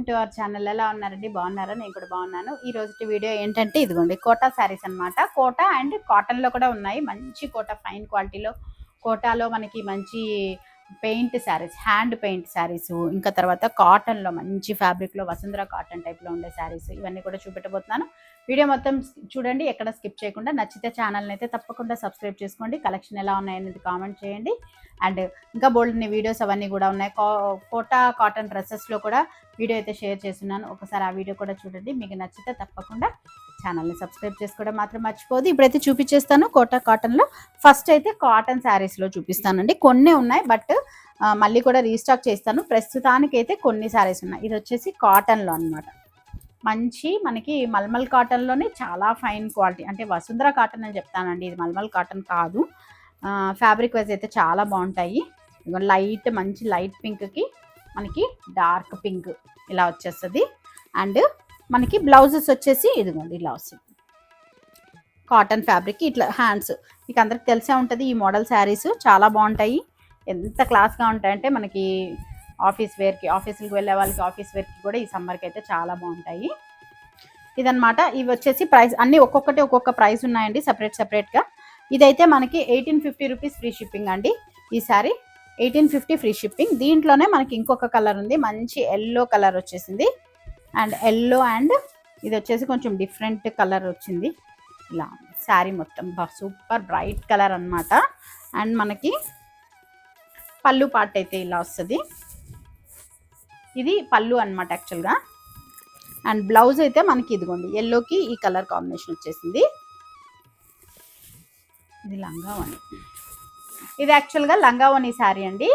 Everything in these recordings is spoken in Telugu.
To our channel. ఎలా ఉన్నారండి? బాగున్నారా? నేను కూడా బాగున్నాను. ఈ రోజు వీడియో ఏంటంటే ఇదిగోండి కోటా శారీస్ అనమాట. కోటా అండ్ కాటన్లో కూడా ఉన్నాయి. మంచి కోటా ఫైన్ క్వాలిటీలో కోటాలో మనకి మంచి paint saris, hand paint saris, ఇంకా తర్వాత కాటన్లో మంచి ఫ్యాబ్రిక్లో వసుంధర కాటన్ టైప్లో ఉండే శారీస్ ఇవన్నీ కూడా చూపెట్టబోతున్నాను. వీడియో మొత్తం చూడండి, ఎక్కడ స్కిప్ చేయకుండా. నచ్చితే ఛానల్ని అయితే తప్పకుండా సబ్స్క్రైబ్ చేసుకోండి. కలెక్షన్ ఎలా ఉన్నాయనేది కామెంట్ చేయండి. అండ్ ఇంకా బోల్డ్ని వీడియోస్ అవన్నీ కూడా ఉన్నాయి. కోటా కాటన్ డ్రెస్సెస్లో కూడా వీడియో అయితే షేర్ చేస్తున్నాను. ఒకసారి ఆ వీడియో కూడా చూడండి. మీకు నచ్చితే తప్పకుండా ఛానల్ని సబ్స్క్రైబ్ చేసుకోవడం మాత్రం మర్చిపోదు. ఇప్పుడైతే చూపించేస్తాను కోటా కాటన్లో. ఫస్ట్ అయితే కాటన్ శారీస్లో చూపిస్తానండి. కొన్ని ఉన్నాయి, బట్ మళ్ళీ కూడా రీస్టాక్ చేస్తాను. ప్రస్తుతానికి అయితే కొన్ని శారీస్ ఉన్నాయి. ఇది వచ్చేసి కాటన్లో అనమాట. మంచి మనకి మల్మల్ కాటన్లోనే చాలా ఫైన్ క్వాలిటీ, అంటే వసుంధర కాటన్ అని చెప్తానండి, ఇది మల్మల్ కాటన్ కాదు. ఫ్యాబ్రిక్ వైజ్ అయితే చాలా బాగుంటాయి. లైట్, మంచి లైట్ పింక్కి మనకి డార్క్ పింక్ ఇలా వచ్చేస్తుంది. అండ్ మనకి బ్లౌజెస్ వచ్చేసి ఇదిగోండి ఇలా వస్తుంది. కాటన్ ఫ్యాబ్రిక్ ఇట్లా హ్యాండ్స్, మీకు అందరికి తెలిసే ఉంటుంది. ఈ మోడల్ శారీస్ చాలా బాగుంటాయి. ఎంత క్లాస్గా ఉంటాయంటే మనకి ఆఫీస్ వేర్కి, ఆఫీసులకు వెళ్ళే వాళ్ళకి ఆఫీస్ వేర్కి కూడా ఈ సమ్మర్కి అయితే చాలా బాగుంటాయి. ఇదనమాట. ఇవి వచ్చేసి ప్రైస్ అన్నీ ఒక్కొక్కటి ఒక్కొక్క ప్రైస్ ఉన్నాయండి, సపరేట్గా. ఇదైతే మనకి 1850 రూపీస్ ఫ్రీ షిప్పింగ్ అండి. ఈ సారీ 1850 ఫ్రీ షిప్పింగ్. దీంట్లోనే మనకి ఇంకొక కలర్ ఉంది, మంచి ఎల్లో కలర్ వచ్చేసింది. అండ్ ఎల్లో అండ్ ఇది వచ్చేసి కొంచెం డిఫరెంట్ కలర్ వచ్చింది. ఇలా శారీ మొత్తం సూపర్ బ్రైట్ కలర్ అనమాట. అండ్ మనకి పళ్ళు పార్ట్ అయితే ఇలా వస్తుంది. ఇది పళ్ళు అనమాట యాక్చువల్గా. అండ్ బ్లౌజ్ అయితే మనకి ఇదిగోండి ఎల్లోకి ఈ కలర్ కాంబినేషన్ వచ్చేసింది. ఇది లంగావోని. ఇది యాక్చువల్గా లంగావోని శారీ అండి.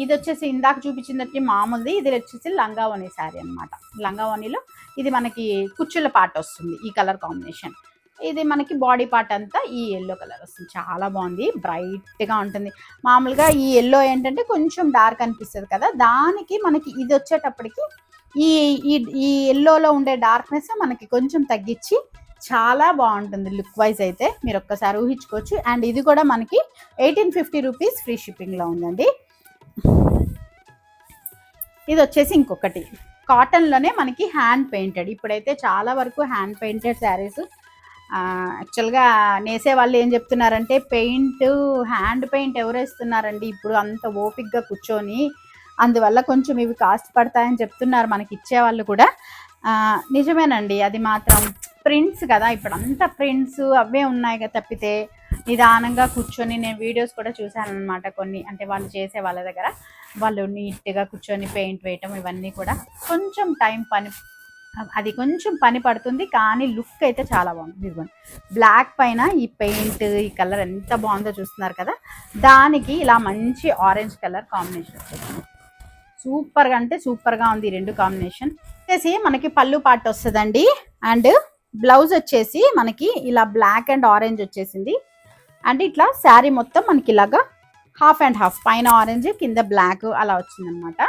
ఇది వచ్చేసి ఇందాక చూపించినట్టు మామూలుది, ఇది వచ్చేసి లంగావోని శారీ అనమాట. లంగావోనిలో ఇది మనకి కుచ్చుల పార్ట్ వస్తుంది, ఈ కలర్ కాంబినేషన్. ఇది మనకి బాడీ పార్ట్ అంతా ఈ ఎల్లో కలర్ వస్తుంది. చాలా బాగుంది, బ్రైట్గా ఉంటుంది. మామూలుగా ఈ ఎల్లో ఏంటంటే కొంచెం డార్క్ అనిపిస్తుంది కదా, దానికి మనకి ఇది వచ్చేటప్పటికి ఈ ఈ ఎల్లోలో ఉండే డార్క్నెస్ మనకి కొంచెం తగ్గించి చాలా బాగుంటుంది లుక్ వైజ్ అయితే. మీరు ఒక్కసారి ఊహించుకోవచ్చు. అండ్ ఇది కూడా మనకి 1850 రూపీస్ ఫ్రీ షిప్పింగ్లో ఉందండి. ఇది వచ్చేసి ఇంకొకటి కాటన్లోనే మనకి హ్యాండ్ పెయింటెడ్. ఇప్పుడైతే చాలా వరకు హ్యాండ్ పెయింటెడ్ శారీస్ యాక్చువల్గా నేసే వాళ్ళు ఏం చెప్తున్నారంటే హ్యాండ్ పెయింట్ ఎవరు వేస్తున్నారండి ఇప్పుడు అంత ఓపిక్గా కూర్చొని, అందువల్ల కొంచెం ఇవి కాస్ట్ పడతాయని చెప్తున్నారు మనకి ఇచ్చేవాళ్ళు కూడా. నిజమేనండి, అది మాత్రం ప్రింట్స్ కదా, ఇప్పుడు అంతా ప్రింట్స్ అవే ఉన్నాయి కదా తప్పితే నిదానంగా కూర్చొని, నేను వీడియోస్ కూడా చూశాను అనమాట కొన్ని, అంటే వాళ్ళు చేసే వాళ్ళ దగ్గర వాళ్ళు నీట్గా కూర్చొని పెయింట్ వేయటం ఇవన్నీ కూడా కొంచెం అది కొంచెం పని పడుతుంది, కానీ లుక్ అయితే చాలా బాగుంది. ఇదిగోండి బ్లాక్ పైన ఈ పెయింట్, ఈ కలర్ ఎంత బాగుందో చూస్తున్నారు కదా, దానికి ఇలా మంచి ఆరెంజ్ కలర్ కాంబినేషన్ వచ్చేసింది. సూపర్గా అంటే సూపర్గా ఉంది ఈ రెండు కాంబినేషన్. వచ్చేసి మనకి పళ్ళు పార్ట్ వస్తుందండి. అండ్ బ్లౌజ్ వచ్చేసి మనకి ఇలా బ్లాక్ అండ్ ఆరెంజ్ వచ్చేసింది. అండ్ ఇట్లా శారీ మొత్తం మనకి ఇలాగా హాఫ్ అండ్ హాఫ్, పైన ఆరెంజ్ కింద బ్లాక్ అలా వచ్చిందనమాట.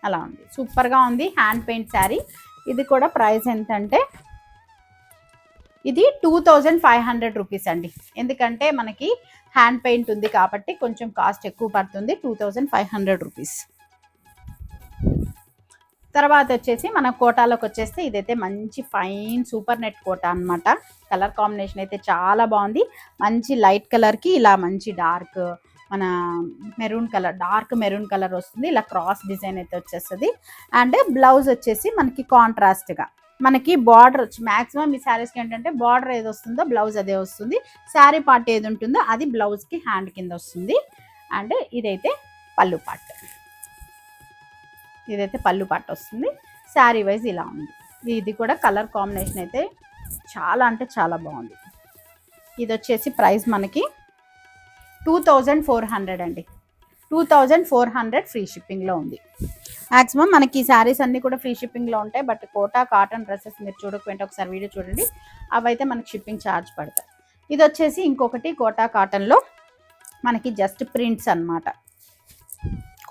అలా ఉంది, సూపర్గా ఉంది. Hand paint sari. ఇది కూడా ప్రైస్ ఎంతంటే ఇది 2500 రూపీస్ అండి. ఎందుకంటే మనకి హ్యాండ్ పెయింట్ ఉంది కాబట్టి కొంచెం కాస్ట్ ఎక్కువ పడుతుంది, 2500 రూపీస్. తర్వాత వచ్చేసి మన కోటాలోకి వచ్చేస్తే ఇదైతే మంచి ఫైన్ సూపర్ నెట్ కోటా అనమాట. కలర్ కాంబినేషన్ అయితే చాలా బాగుంది. మంచి లైట్ కలర్కి ఇలా మంచి డార్క్ మన maroon colour, dark maroon colour వస్తుంది. ఇలా క్రాస్ డిజైన్ అయితే వచ్చేస్తుంది. అండ్ బ్లౌజ్ వచ్చేసి మనకి కాంట్రాస్ట్గా మనకి బార్డర్ వచ్చి మ్యాక్సిమం ఈ శారీస్కి ఏంటంటే బార్డర్ ఏది వస్తుందో బ్లౌజ్ అదే వస్తుంది. శారీ పార్ట్ ఏది ఉంటుందో అది బ్లౌజ్కి హ్యాండ్ కింద వస్తుంది. అండ్ ఇదైతే పళ్ళు పార్ట్, ఇదైతే పళ్ళు పార్ట్ వస్తుంది. శారీ వైజ్ ఇలా ఉంది. ఇది కూడా కలర్ కాంబినేషన్ అయితే చాలా అంటే చాలా బాగుంది. ఇది వచ్చేసి ప్రైస్ మనకి 2400 అండి. 2400 ఫ్రీ షిప్పింగ్లో ఉంది. మ్యాక్సిమం మనకి ఈ శారీస్ అన్నీ కూడా ఫ్రీ షిప్పింగ్లో ఉంటాయి. బట్ కోటా కాటన్ డ్రెస్సెస్ మీరు చూడకపోయింటే ఒకసారి వీడియో చూడండి, అవైతే మనకి షిప్పింగ్ ఛార్జ్ పడతాయి. ఇది వచ్చేసి ఇంకొకటి కోటా కాటన్లో మనకి జస్ట్ ప్రింట్స్ అన్నమాట.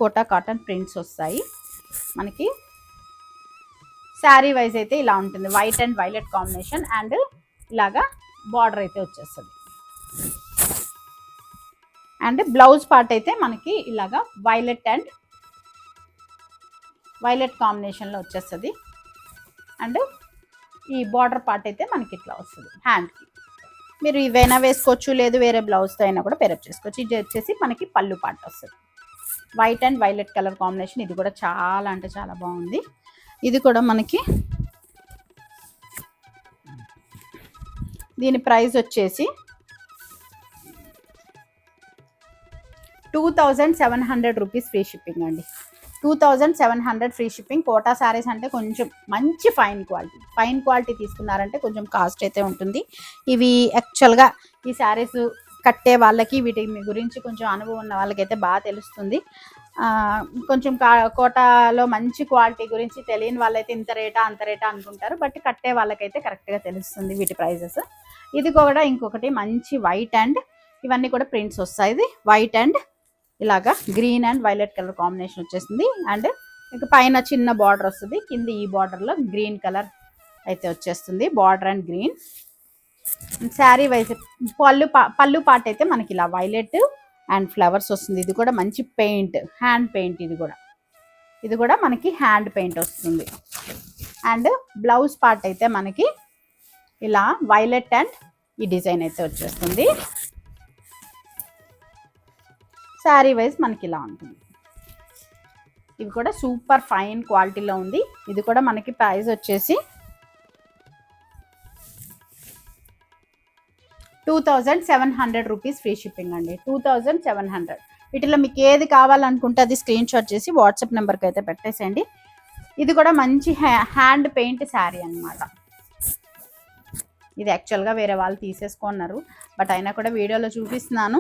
కోటా కాటన్ ప్రింట్స్ వస్తాయి మనకి. శారీ వైజ్ అయితే ఇలా ఉంటుంది, white and violet combination. And ఇలాగా బార్డర్ అయితే వచ్చేస్తుంది. అండ్ బ్లౌజ్ పార్ట్ అయితే మనకి ఇలాగా వైలెట్ అండ్ వైలెట్ కాంబినేషన్లో వచ్చేస్తుంది. అండ్ ఈ బార్డర్ పార్ట్ అయితే మనకి ఇట్లా వస్తుంది హ్యాండ్కి. మీరు ఇవైనా వేసుకోవచ్చు, లేదు వేరే బ్లౌజ్తో అయినా కూడా పేరప్ చేసుకోవచ్చు. ఇది వచ్చేసి మనకి పళ్ళు పార్ట్ వస్తుంది. White and violet colour combination. ఇది కూడా చాలా అంటే చాలా బాగుంది. ఇది కూడా మనకి దీని ప్రైస్ వచ్చేసి 2700 రూపీస్ ఫ్రీ షిప్పింగ్ అండి. 2700 ఫ్రీ షిప్పింగ్. కోటా శారీస్ అంటే కొంచెం మంచి ఫైన్ క్వాలిటీ తీసుకున్నారంటే కొంచెం కాస్ట్ అయితే ఉంటుంది. ఇవి యాక్చువల్గా ఈ శారీస్ కట్టే వాళ్ళకి వీటి గురించి కొంచెం అనుభవం ఉన్న వాళ్ళకైతే బాగా తెలుస్తుంది. కొంచెం కోటాలో మంచి క్వాలిటీ గురించి తెలియని వాళ్ళైతే ఇంత రేటా అంత రేటా అనుకుంటారు. బట్ కట్టే వాళ్ళకైతే కరెక్ట్గా తెలుస్తుంది వీటి ప్రైజెస్. ఇది కూడా ఇంకొకటి మంచి వైట్ అండ్ ఇవన్నీ కూడా ప్రింట్స్ వస్తాయి. ఇది వైట్ అండ్ ఇలాగా green and violet colour combination వచ్చేసింది. అండ్ ఇక పైన చిన్న బార్డర్ వస్తుంది, కింద ఈ బార్డర్లో గ్రీన్ కలర్ అయితే వచ్చేస్తుంది. Border and green. Sari wise పళ్ళు పార్ట్ అయితే మనకి ఇలా వైలెట్ అండ్ ఫ్లవర్స్ వస్తుంది. ఇది కూడా మంచి పెయింట్, హ్యాండ్ పెయింట్. ఇది కూడా మనకి హ్యాండ్ పెయింట్ వస్తుంది. అండ్ బ్లౌజ్ పార్ట్ అయితే మనకి ఇలా వైలెట్ అండ్ ఈ డిజైన్ అయితే వచ్చేస్తుంది. శారీ వైజ్ మనకి ఇలా ఉంటుంది. ఇవి కూడా సూపర్ ఫైన్ క్వాలిటీలో ఉంది. ఇది కూడా మనకి ప్రైస్ వచ్చేసి 2700 రూపీస్ ఫ్రీ షిప్పింగ్ అండి. 2700. వీటిలో మీకు ఏది కావాలనుకుంటే అది స్క్రీన్ షాట్ చేసి వాట్సాప్ నెంబర్కి అయితే పెట్టేసేయండి. ఇది కూడా మంచి హ్యాండ్ పెయింట్ శారీ అనమాట. ఇది యాక్చువల్గా వేరే వాళ్ళు తీసేసుకున్నారు, బట్ అయినా కూడా వీడియోలో చూపిస్తున్నాను.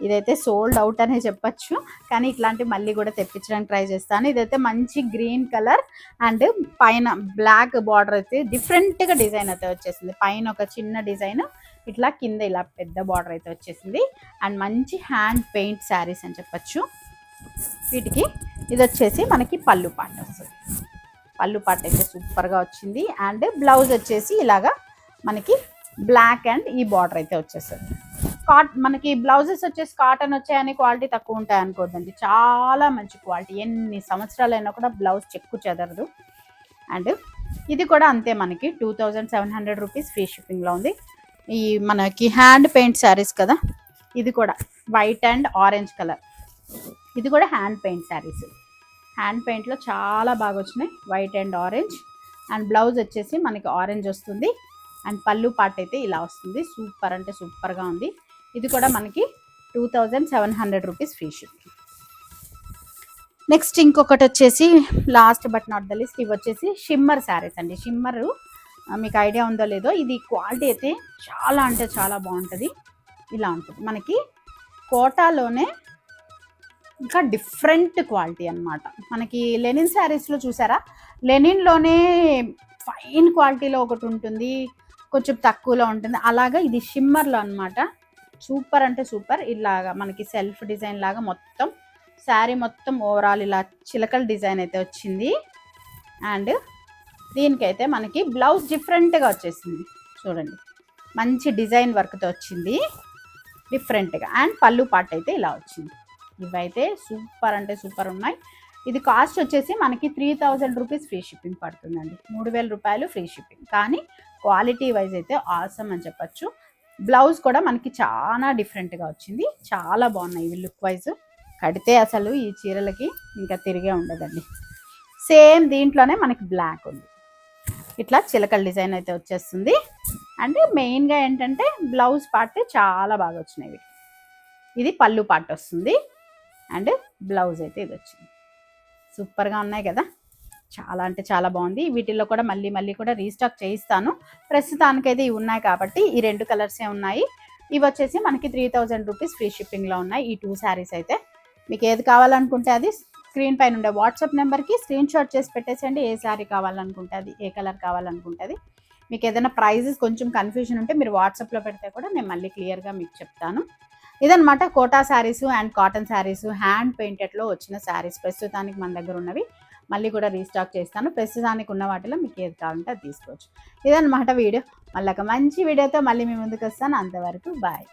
ఇదైతే సోల్డ్ అవుట్ అనే చెప్పచ్చు, కానీ ఇట్లాంటివి మళ్ళీ కూడా తెప్పించడానికి ట్రై చేస్తాను. ఇదైతే మంచి గ్రీన్ కలర్ అండ్ పైన బ్లాక్ బార్డర్ అయితే డిఫరెంట్గా డిజైన్ అయితే వచ్చేసింది. పైన ఒక చిన్న డిజైన్, ఇట్లా కింద ఇలా పెద్ద బార్డర్ అయితే వచ్చేసింది. అండ్ మంచి హ్యాండ్ పెయింట్ శారీస్ అని చెప్పచ్చు. వీటికి ఇది వచ్చేసి మనకి పళ్ళు పార్ట్ వస్తుంది. పళ్ళు పార్ట్ అయితే సూపర్గా వచ్చింది. అండ్ బ్లౌజ్ వచ్చేసి ఇలాగా మనకి బ్లాక్ అండ్ ఈ బార్డర్ అయితే వచ్చేస్తుంది. మనకి బ్లౌజెస్ వచ్చేసి కాటన్ వచ్చాయని క్వాలిటీ తక్కువ ఉంటాయి అనుకోద్దండి, చాలా మంచి క్వాలిటీ. ఎన్ని సంవత్సరాలైనా కూడా బ్లౌజ్ చెక్కు చెదరదు. అండ్ ఇది కూడా అంతే, మనకి 2700 రూపీస్ ఫ్రీ షిప్పింగ్లో ఉంది. ఈ మనకి హ్యాండ్ పెయింట్ శారీస్ కదా, ఇది కూడా వైట్ అండ్ ఆరెంజ్ కలర్. ఇది కూడా హ్యాండ్ పెయింట్ శారీస్. హ్యాండ్ పెయింట్లో చాలా బాగా వచ్చినాయి, white and orange. And blouse వచ్చేసి మనకి ఆరెంజ్ వస్తుంది. అండ్ పళ్ళు పార్ట్ అయితే ఇలా వస్తుంది. సూపర్ అంటే సూపర్గా ఉంది. ఇది కూడా మనకి 2700 రూపీస్ ఫ్రీ షిప్పింగ్. నెక్స్ట్ ఇంకొకటి వచ్చేసి last but not the list, ఇవి వచ్చేసి షిమ్మర్ శారీస్ అండి. షిమ్మర్ మీకు ఐడియా ఉందో లేదో, ఇది క్వాలిటీ అయితే చాలా అంటే చాలా బాగుంటుంది. ఇలా ఉంటుంది మనకి కోటాలోనే ఇంకా డిఫరెంట్ క్వాలిటీ అనమాట. మనకి లెనిన్ శారీస్లో చూసారా, లెనిన్లోనే ఫైన్ క్వాలిటీలో ఒకటి ఉంటుంది, కొంచెం తక్కువలో ఉంటుంది. అలాగా ఇది షిమ్మర్లో అనమాట. సూపర్ అంటే సూపర్. ఇలాగా మనకి సెల్ఫ్ డిజైన్ లాగా మొత్తం శారీ మొత్తం ఓవరాల్ ఇలా చిలకల డిజైన్ అయితే వచ్చింది. అండ్ దీనికైతే మనకి బ్లౌజ్ డిఫరెంట్గా వచ్చేసింది చూడండి, మంచి డిజైన్ వర్క్తో వచ్చింది డిఫరెంట్గా. అండ్ పళ్ళు పార్ట్ అయితే ఇలా వచ్చింది. ఇవైతే సూపర్ అంటే సూపర్ ఉన్నాయి. ఇది కాస్ట్ వచ్చేసి మనకి 3000 రూపీస్ ఫ్రీ షిప్పింగ్ పడుతుందండి. 3000 రూపాయలు ఫ్రీ షిప్పింగ్. కానీ క్వాలిటీ వైజ్ అయితే ఆసమ్ అని చెప్పచ్చు. బ్లౌజ్ కూడా మనకి చాలా డిఫరెంట్గా వచ్చింది, చాలా బాగున్నాయి ఇవి లుక్ వైజ్. కడితే అసలు ఈ చీరలకి ఇంకా తిరిగే ఉండదండి. సేమ్ దీంట్లోనే మనకి బ్లాక్ ఉంది, ఇట్లా చిలకల డిజైన్ అయితే వచ్చేస్తుంది. అంటే మెయిన్గా ఏంటంటే బ్లౌజ్ పార్ట్ చాలా బాగా వచ్చినాయి. ఇది పళ్ళు పార్ట్ వస్తుంది. అండ్ బ్లౌజ్ అయితే ఇది వచ్చింది. సూపర్గా ఉన్నాయి కదా, చాలా అంటే చాలా బాగుంది. వీటిల్లో కూడా మళ్ళీ కూడా రీస్టాక్ చేయిస్తాను. ప్రస్తుతానికైతే ఇవి ఉన్నాయి కాబట్టి ఈ 2 కలర్సే ఉన్నాయి. ఇవి వచ్చేసి మనకి 3000 రూపీస్ ఫ్రీ షిప్పింగ్లో ఉన్నాయి ఈ 2 శారీస్ అయితే. మీకు ఏది కావాలనుకుంటే అది స్క్రీన్ పైన ఉండే వాట్సాప్ నెంబర్కి స్క్రీన్ షాట్ చేసి పెట్టేసండి. ఏ శారీ కావాలనుకుంటే అది, ఏ కలర్ కావాలనుకుంటే అది. మీకు ఏదైనా ప్రైజెస్ కొంచెం కన్ఫ్యూజన్ ఉంటే మీరు వాట్సాప్లో పెడితే కూడా నేను మళ్ళీ క్లియర్గా మీకు చెప్తాను. ఇదనమాట Kota saris and cotton saris hand పెయింటెడ్లో వచ్చిన శారీస్ ప్రస్తుతానికి మన దగ్గర ఉన్నవి. మళ్ళీ కూడా రీస్టాక్ చేస్తాను. ప్రస్తుతానికి ఉన్న వాటిలో మీకు ఏది కావాలంటే అది తీసుకోవచ్చు. ఇదనమాట వీడియో. మళ్ళీ ఒక మంచి వీడియోతో మళ్ళీ మీ ముందుకు వస్తాను. అంతవరకు బాయ్.